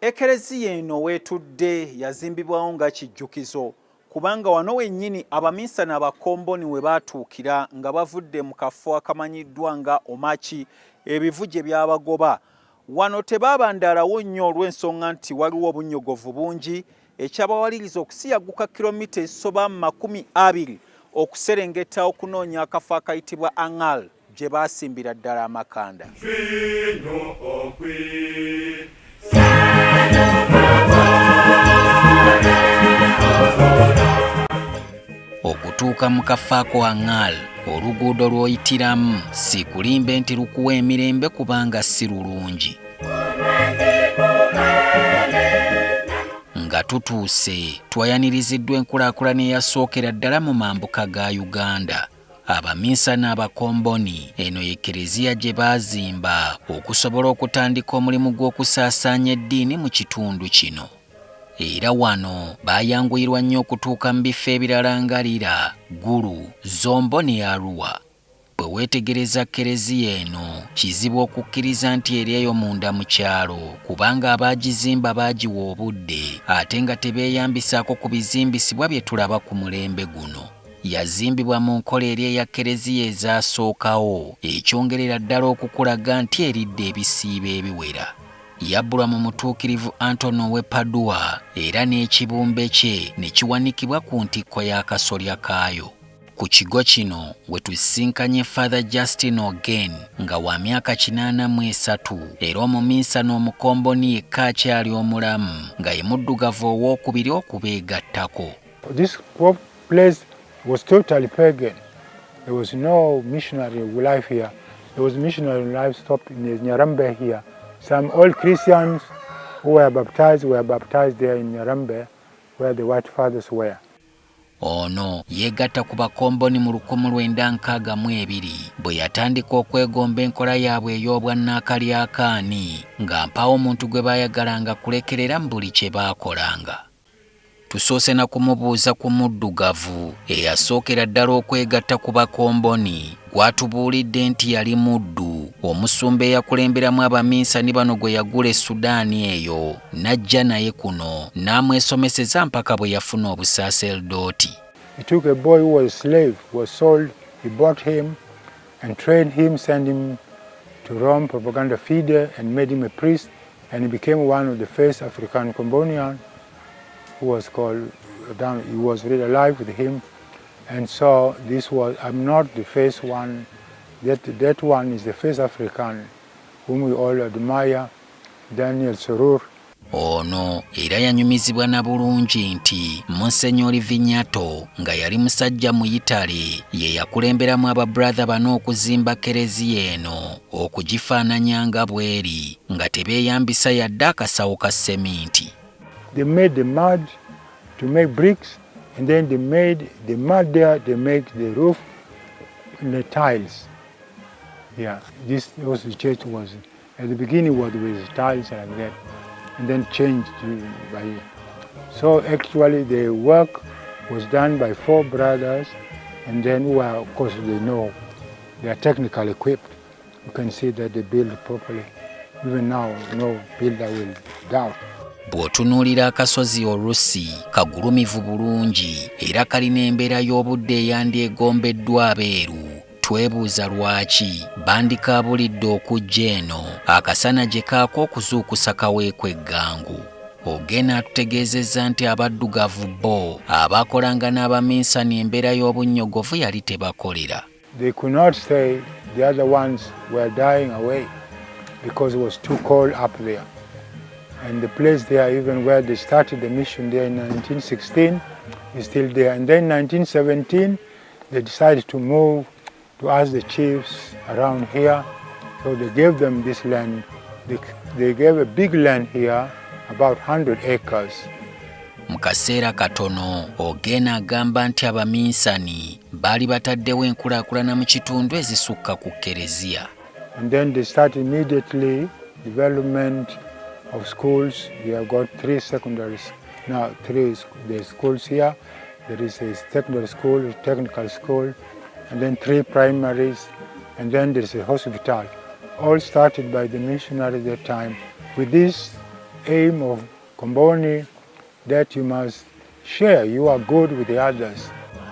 Ekeleziya eno weetudde yazimbibwawo nga kijjukizo kubanga wano wennyini abaminsani aba Comboni we baatuukira nga bavudde mu kafo akamanyiddwa nga Omaki ebivu gye byabagoba. Wano tebaabandaalawo nnyo olw'ensonga nti waliwo obunnyogovu bungi ekyabawaliriza okusiyagguka kilomita ezisoba 20 okuserengeta okunoonya akafo akayitibwa Angal gye baasimbira ddala amakanda. Okutuuka mu kafo ako Angal, oluguudo lw'oyitiramu si kulimbe nti lukuwa emirembe kubanga si lulungi. Nga tutuuse twayaniriziddwa enkulaakulana eyasookera ddala mu mambuka ga Uganda. Abaminsani aba Comboni eno ye Ekeleziya gye baazimba okusobola okutandika omulimu gw'okusaasaanya eddiini mu kitundu kino. Era wano baayanguyirwa nnyo okutuuka mu bifo ebirala nga Lira, Gulu, Zombo ne Arua. Bwe weetegereza Ekeleziya eno kizibu okukkiriza nti eri eyo munda mu kyalo kubanga abaagizimba baagiwa obudde ate nga tebeeyambisaako ku bizimbisibwa bye tulaba ku mulembe guno. Yazimbibwa mu nkola eri eya Ekeleziya ezaasookawo ekyongerera ddala okukulaga nti eridde ebisiibo ebiwera. Yabbulwa mu mutuukirivu Antono w'e Padua era n'ekibumbe kye ne kiwanikibwa ku ntikko y'akasolya kaayo. Ku kigo kino we tusisinkanye Father Justin Ogen nga wa myaka 83 era omuminsani omukomboni yekka akyali omulamu nga ye muddugavu owookubiri okubeegattako. This place was totally pagan. There was no missionary life here. There was missionary life stopped in Nyarambe here. Some old Christians who were baptized there in Nyarambe where the white fathers were. Ono yegatta ku bakomboni mu 1962 bwe yatandika okwegomba enkola yaabwe ey'obwannaakalyakaani nga mpawo omuntu gwe baayagalanga kulekerera mu buli kye baakolanga. Tusoose na kumubuuza ku muddugavu eyasookera ddala okwegatta ku bakomboni gwatubuulidde nti yali muddu omusumba eyakulemberamu abaminsani bano gwe yagula e Sudaani eyo n'ajja naye kuno n'amwesomeseza mpaka bwe yafuna obusaaserdooti. He took a boy who was a slave, was sold, he bought him and trained him, sent him to Rome, propaganda feeder, and made him a priest, and he became one of the first African Combonian who was called down. He was really alive with him, and so this was, I'm not the first one, that one is the first African whom we all admire, Daniel Sorur. Ono era yanyumizibwa na bulungi nti Monsignor Vignato nga yali musajja mu Itali ye yakulemberamu ababratha bano okuzimba Ekeleziya eno okugifaananya nga bweri nga tebeeyambisa yadde akasawo ka seminti. They made the mud to make bricks, and then they made the mud there, they make the roof and the tiles. Yeah, this was the church was, at the beginning was with tiles like that, and then changed by. So actually the work was done by 4 brothers, and then who are, of course they know, they are technically equipped. You can see that they build properly. Even now, no builder will doubt. Bw'otunuulira akasozi olusi kagulumivu bulungi era kalina embeera y'obudde eyandyegombeddwa abeeru. Twebuuza lwaki bandikaabulidde okujja eno akasana gye kaako okuzuukusa kaweekwa eggangu. Ogena atutegeezezza nti abaddugavu bo abaakolanga n'abaminsani embeera y'obunnyogovu yali tebakolera. They could not stay, the other ones were dying away because it was too cold up there. And the place there, even where they started the mission there in 1916, is still there. And then in 1917, they decided to move to ask the chiefs around here. So they gave them this land. They gave a big land here, about 100 acres. Mu kaseera katono Ogena agamba nti abaminsani baali bataddewo enkulaakulana mu kitundu ezisukka ku Ekeleziya. And then they started immediately development of schools. We have got 3 secondaries, now 3 the schools here. There is a secondary school, a technical school, and then 3 primaries, and then there is a hospital. All started by the missionary at that time. With this, aim of Comboni that you must share your good with the others.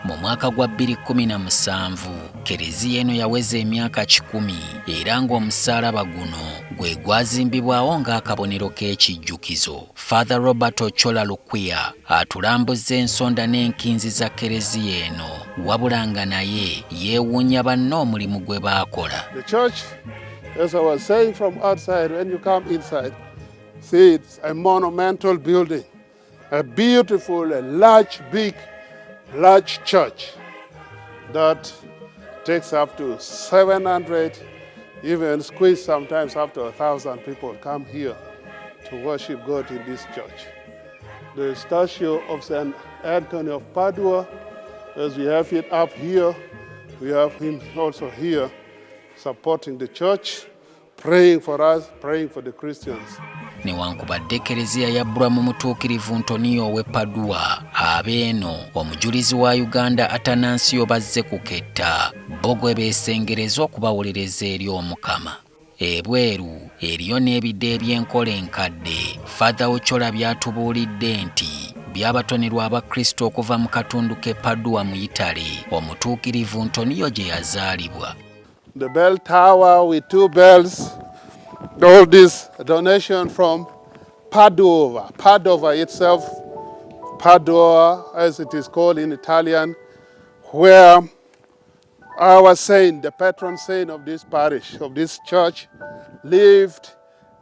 Mu mwaka gwa 2017 Keleziya eno yaweza emyaka 10 era ng'omusaalaba guno gwe gwazimbibwawo ng'akabonero k'ekijjukizo. Father Robert Ochola Lukwiya atulambuzza ensonda n'enkinzi za Keleziya eno wabula nga naye yeewuunya banno omulimu gwe baakola. The church, as I was saying from outside, when you come inside, see it's a monumental building, a beautiful, a large church that takes up to 700, even squeeze sometimes up to 1,000 people come here to worship God in this church. The statue of St. Anthony of Padua, as we have it up here, we have him also here supporting the church, praying for us, praying for the Christians. Newankubadde Keleziya yabbulwa mu mutuukirivu Ntoniyo ow'e Padua, abeeno omujulizi wa Uganda Atanansiyo bazze kuketta bo gwe beesengereza okubawolereza eri Omukama. Ebweru eriyo n'ebidde eby'enkola enkadde. Father Ochola byatubuulidde nti byabatonerwa Abakristo okuva mu katundu k'e Padua mu Italy, omutuukirivu Ntoniyo gye yazaalibwa. The bell tower with 2 bells, all this donation from Padova itself, Padua as it is called in Italian, where our saint, the patron saint of this parish, of this church, lived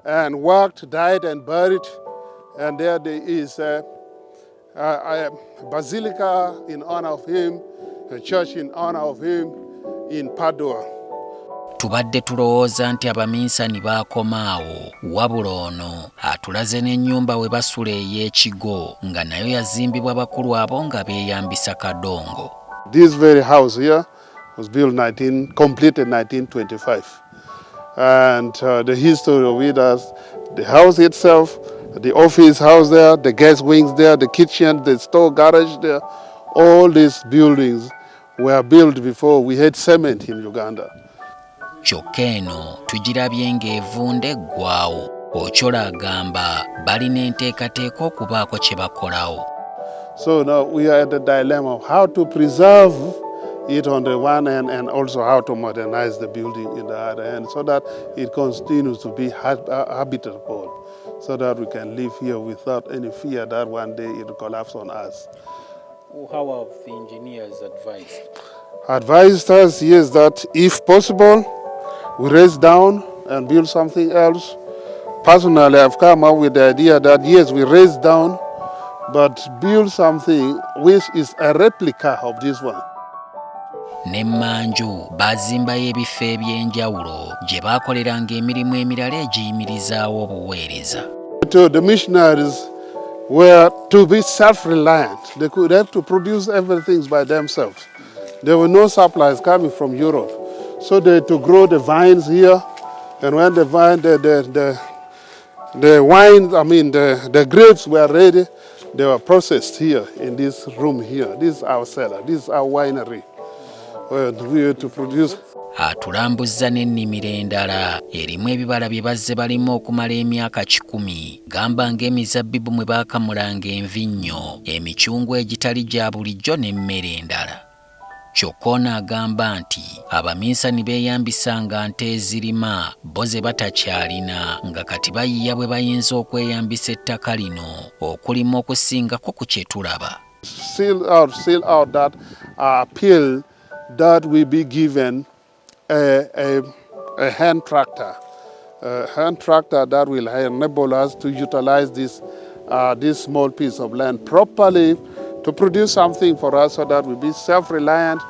and worked, died and buried. And there is a basilica in honor of him, a church in honor of him in Padua. Tubadde tulowooza nti abaminsani baakomaawo, wabula ono atulaze n'ennyumba we basula ey'ekigo nga nayo yazimbibwa bakulu abo nga beeyambisa kadongo. This very house here was completed 1925. And the history of it is the house itself, the office house there, the guest wings there, the kitchen, the store garage there, all these buildings were built before we had cement in Uganda. Kyokka eno tugirabye ng'evunda eggwaawo. Ochola agamba balina enteekateeka okubaako kye bakolawo. So now we are at the dilemma of how to preserve it on the one hand and also how to modernize the building in the other hand so that it continues to be habitable, so that we can live here without any fear that one day it will collapse on us. How have the engineers advised? Advised us, yes, that if possible, we raise down and build something else. Personally, I've come up with the idea that yes, we raise down, but build something which is a replica of this one. Ne Manju bazimbayo ebifo eby'enjawulo gye baakoleranga emirimu emirala egiyimirizaawo obuweereza. The missionaries were to be self-reliant. They could have to produce everything by themselves. There were no supplies coming from Europe. So they had to grow the vines here, and when the grapes were ready, they were processed here in this room here. This is our cellar, this is our winery. We had to produce. Atulambuzza n'ennimiro endala erimu ebibala bye bazze balimu okumala emyaka 10, gamba ng'emizabbibu mwe baakamulanga envinnyo, emicungwa egitali gya bulijjo n'emmere endala. Kyokka ono agamba nti abaminsani beeyambisanga nte ezirima bo ze batakyalina nga kati bayiya bwe bayinza okweyambisa ettaka lino okulima okusingako ku kye tulaba. Seal out that appeal that we be given a hand tractor that will enable us to utilize this small piece of land properly to produce something for us so that we be self-reliant.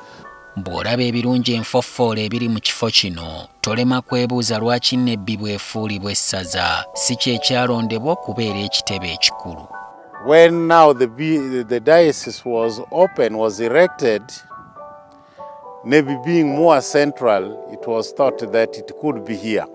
Bw'olaba ebirungi enfoffoola ebiri mu kifo kino tolema kwebuuza lwaki Nebbi bw'efuulibwa essaza si kye kyalondebwa okubeera ekitebe ekikulu. When now the diocese was erected, Nebbi being more central, it was thought that it could be here.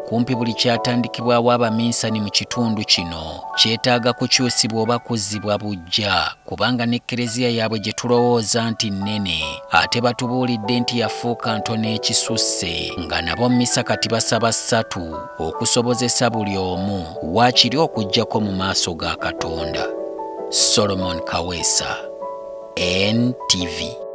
kumpi buli kyatandikibwawo abaminsani mu kitundu kino kyetaaga kukyusibwa oba kuzzibwa buggya, kubanga ne Eklezia yaabwe gye tulowooza nti nnene ate batubuulidde nti yafuuka ntono ekisusse, nga nabo mmisa kati basaba 3 okusobozesa buli omu waakiri okuggyako mu maaso ga Katonda. Solomon Kaweesa, NTV.